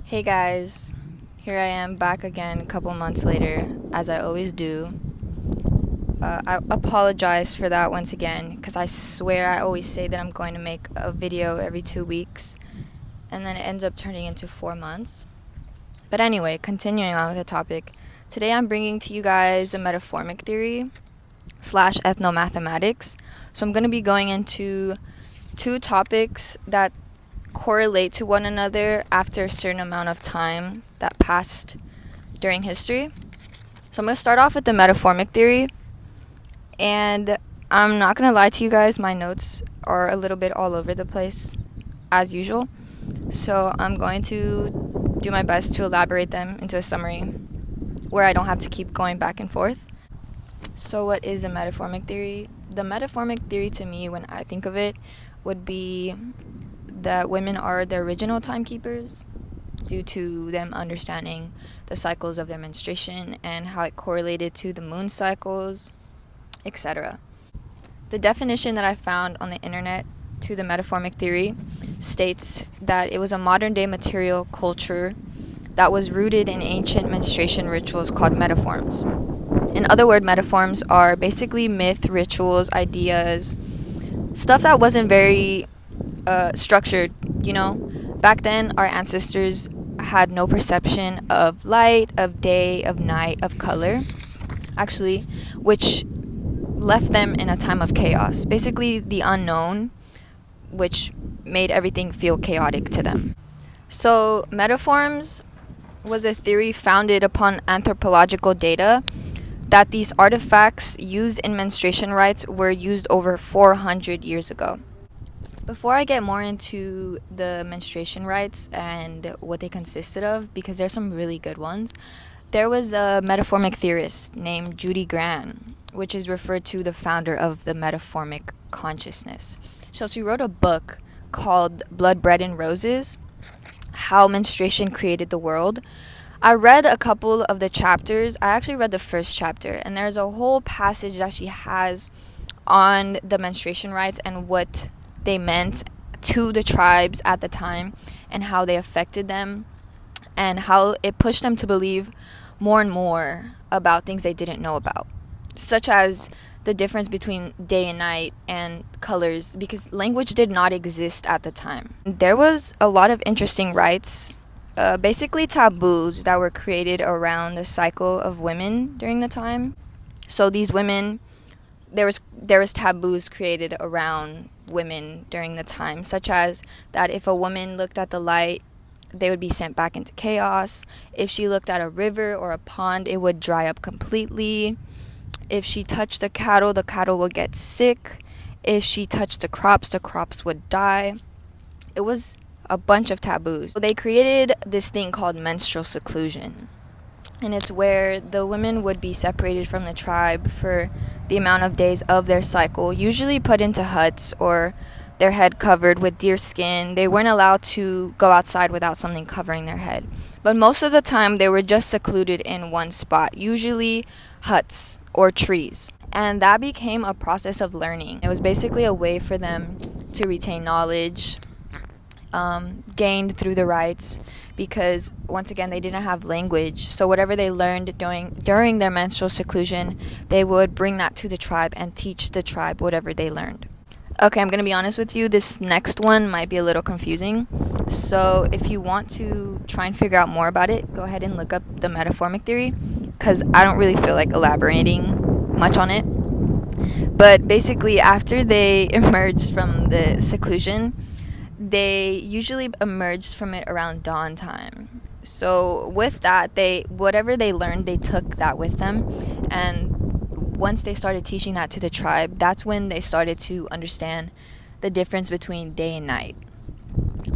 Hey guys, here I am back again a couple months later, as I always do. I apologize for that once again, because I swear I always say that I'm going to make a video every 2 weeks, and then it ends up turning into 4 months. But anyway, continuing on with the topic, today I'm bringing to you guys a metaformic theory / ethnomathematics. So I'm going to be going into two topics that correlate to one another after a certain amount of time that passed during history. So I'm going to start off with the metaformic theory, and I'm not going to lie to you guys, my notes are a little bit all over the place as usual. So I'm going to do my best to elaborate them into a summary where I don't have to keep going back and forth. So what is a metaformic theory? The metaformic theory, to me, when I think of it, would be that women are the original timekeepers due to them understanding the cycles of their menstruation and how it correlated to the moon cycles, etc. The definition that I found on the internet to the metaformic theory states that it was a modern-day material culture that was rooted in ancient menstruation rituals called metaforms. In other words, metaforms are basically myth, rituals, ideas, stuff that wasn't very structured, Back then, our ancestors had no perception of light, of day, of night, of color, actually, which left them in a time of chaos. Basically, the unknown, which made everything feel chaotic to them. So, metaforms was a theory founded upon anthropological data that these artifacts used in menstruation rites were used over 400 years ago. Before I get more into the menstruation rites and what they consisted of, because there's some really good ones, there was a metaformic theorist named Judy Graham, which is referred to the founder of the metaformic consciousness. So she wrote a book called Blood, Bread, and Roses, How Menstruation Created the World. I read a couple of the chapters. I actually read the first chapter, and there's a whole passage that she has on the menstruation rites and what they meant to the tribes at the time and how they affected them and how it pushed them to believe more and more about things they didn't know about, such as the difference between day and night and colors, because language did not exist at the time. There was a lot of interesting rites, basically taboos that were created around the cycle of women during the time. So these women, there was taboos created around women during the time, such as that if a woman looked at the light, they would be sent back into chaos. If she looked at a river or a pond, it would dry up completely. If she touched the cattle would get sick. If she touched the crops would die. It was a bunch of taboos. So they created this thing called menstrual seclusion. And it's where the women would be separated from the tribe for the amount of days of their cycle, usually put into huts or their head covered with deer skin. They weren't allowed to go outside without something covering their head. But most of the time, they were just secluded in one spot, usually huts or trees. And that became a process of learning. It was basically a way for them to retain knowledge gained through the rites, because once again they didn't have language, so whatever they learned during their menstrual seclusion, they would bring that to the tribe and teach the tribe whatever they learned. Okay, I'm gonna be honest with you, this next one might be a little confusing, so if you want to try and figure out more about it, go ahead and look up the metaformic theory, because I don't really feel like elaborating much on it. But basically, after they emerged from the seclusion, they usually emerged from it around dawn time. So with that, whatever they learned, they took that with them. And once they started teaching that to the tribe, that's when they started to understand the difference between day and night.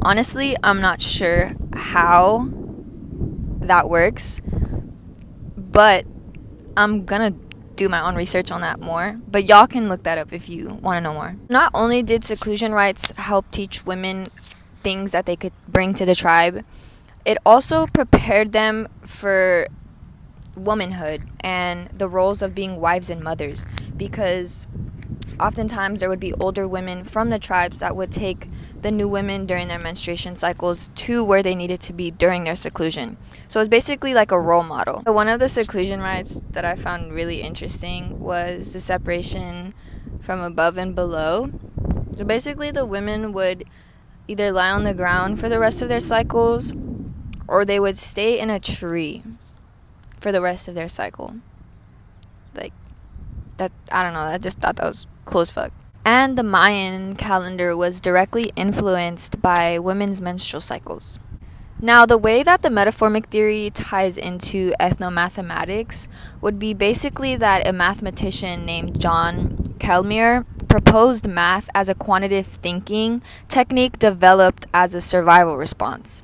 Honestly, I'm not sure how that works, but I'm gonna do my own research on that more, but y'all can look that up if you want to know more. Not only did seclusion rites help teach women things that they could bring to the tribe, it also prepared them for womanhood and the roles of being wives and mothers, because oftentimes there would be older women from the tribes that would take the new women during their menstruation cycles to where they needed to be during their seclusion. So it's basically like a role model. So one of the seclusion rites that I found really interesting was the separation from above and below. So basically the women would either lie on the ground for the rest of their cycles, or they would stay in a tree for the rest of their cycle. Like, that, I don't know, I just thought that was cool as fuck. And the Mayan calendar was directly influenced by women's menstrual cycles. Now, the way that the metaformic theory ties into ethnomathematics would be basically that a mathematician named John Kelmire proposed math as a quantitative thinking technique developed as a survival response.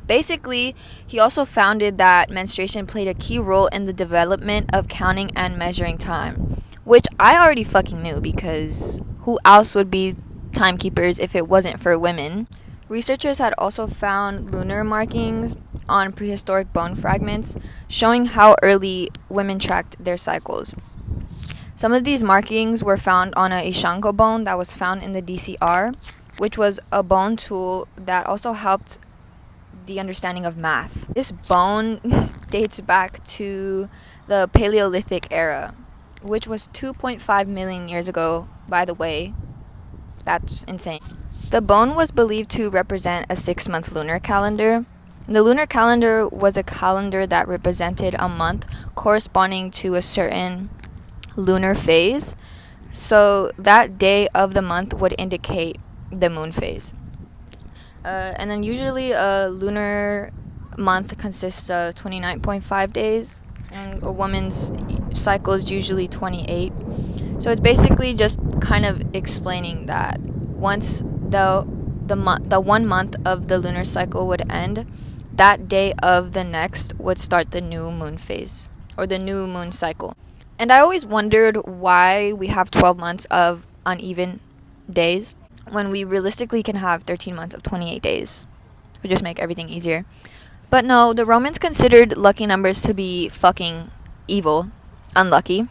Basically, he also founded that menstruation played a key role in the development of counting and measuring time, which I already fucking knew, because who else would be timekeepers if it wasn't for women? Researchers had also found lunar markings on prehistoric bone fragments, showing how early women tracked their cycles. Some of these markings were found on a Ishanko bone that was found in the DCR, which was a bone tool that also helped the understanding of math. This bone dates back to the Paleolithic era, which was 2.5 million years ago, by the way. That's insane. The bone was believed to represent a 6-month lunar calendar. The lunar calendar was a calendar that represented a month corresponding to a certain lunar phase. So that day of the month would indicate the moon phase. And then usually a lunar month consists of 29.5 days, and a woman's cycle is usually 28. So it's basically just kind of explaining that once the 1 month of the lunar cycle would end, that day of the next would start the new moon phase, or the new moon cycle. And I always wondered why we have 12 months of uneven days when we realistically can have 13 months of 28 days. It would just make everything easier. But no, the Romans considered lucky numbers to be fucking evil, unlucky.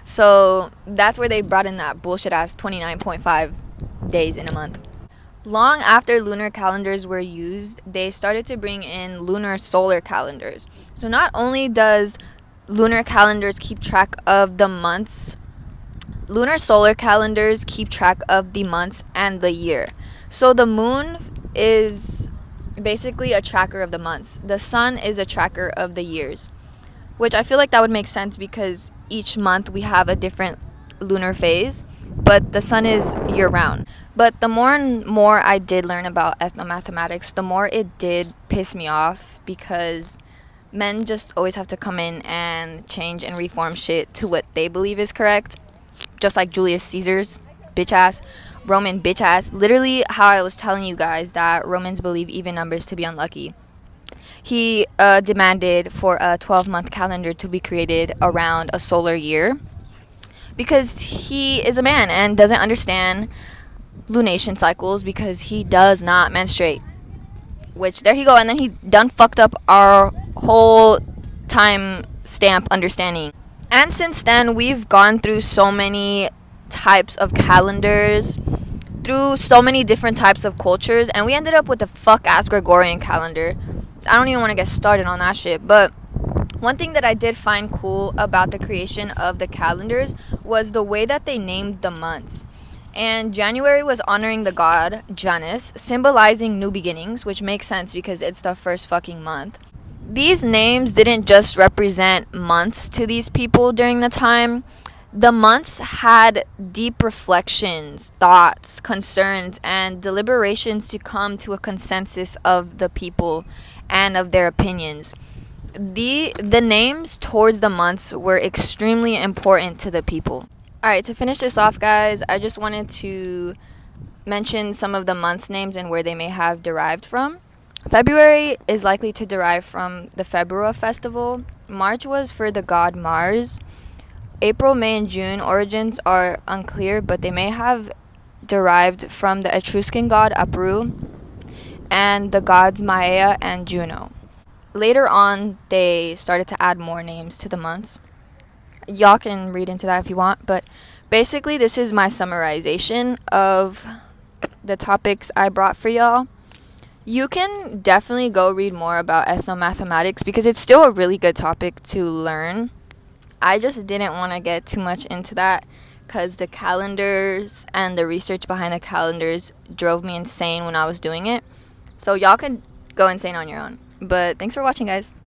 So that's where they brought in that bullshit ass 29.5 days in a month. Long after lunar calendars were used, they started to bring in lunar solar calendars. So not only does lunar calendars keep track of the months, lunar solar calendars keep track of the months and the year. So the moon is basically a tracker of the months. The sun is a tracker of the years, which I feel like that would make sense because each month we have a different lunar phase, but the sun is year-round. But the more and more I did learn about ethnomathematics, the more it did piss me off, because men just always have to come in and change and reform shit to what they believe is correct. Just like Julius Caesar's bitch ass, Roman bitch ass. Literally how I was telling you guys that Romans believe even numbers to be unlucky. He demanded for a 12-month calendar to be created around a solar year, because he is a man and doesn't understand lunation cycles, because he does not menstruate. Which, there you go, and then he done fucked up our whole time stamp understanding. And since then, we've gone through so many types of calendars, through so many different types of cultures, and we ended up with the fuck-ass Gregorian calendar. I don't even want to get started on that shit, but one thing that I did find cool about the creation of the calendars was the way that they named the months. And January was honoring the god Janus, symbolizing new beginnings, which makes sense because it's the first fucking month. These names didn't just represent months to these people during the time. The months had deep reflections, thoughts, concerns, and deliberations to come to a consensus of the people and of their opinions. The names towards the months were extremely important to the people. Alright, to finish this off, guys, I just wanted to mention some of the months' names and where they may have derived from. February is likely to derive from the February festival. March was for the god Mars. April, May, and June origins are unclear, but they may have derived from the Etruscan god Apru and the gods Maia and Juno. Later on, they started to add more names to the months. Y'all can read into that if you want, but basically this is my summarization of the topics I brought for y'all. You can definitely go read more about ethnomathematics because it's still a really good topic to learn. I just didn't want to get too much into that because the calendars and the research behind the calendars drove me insane when I was doing it. So y'all can go insane on your own. But thanks for watching, guys.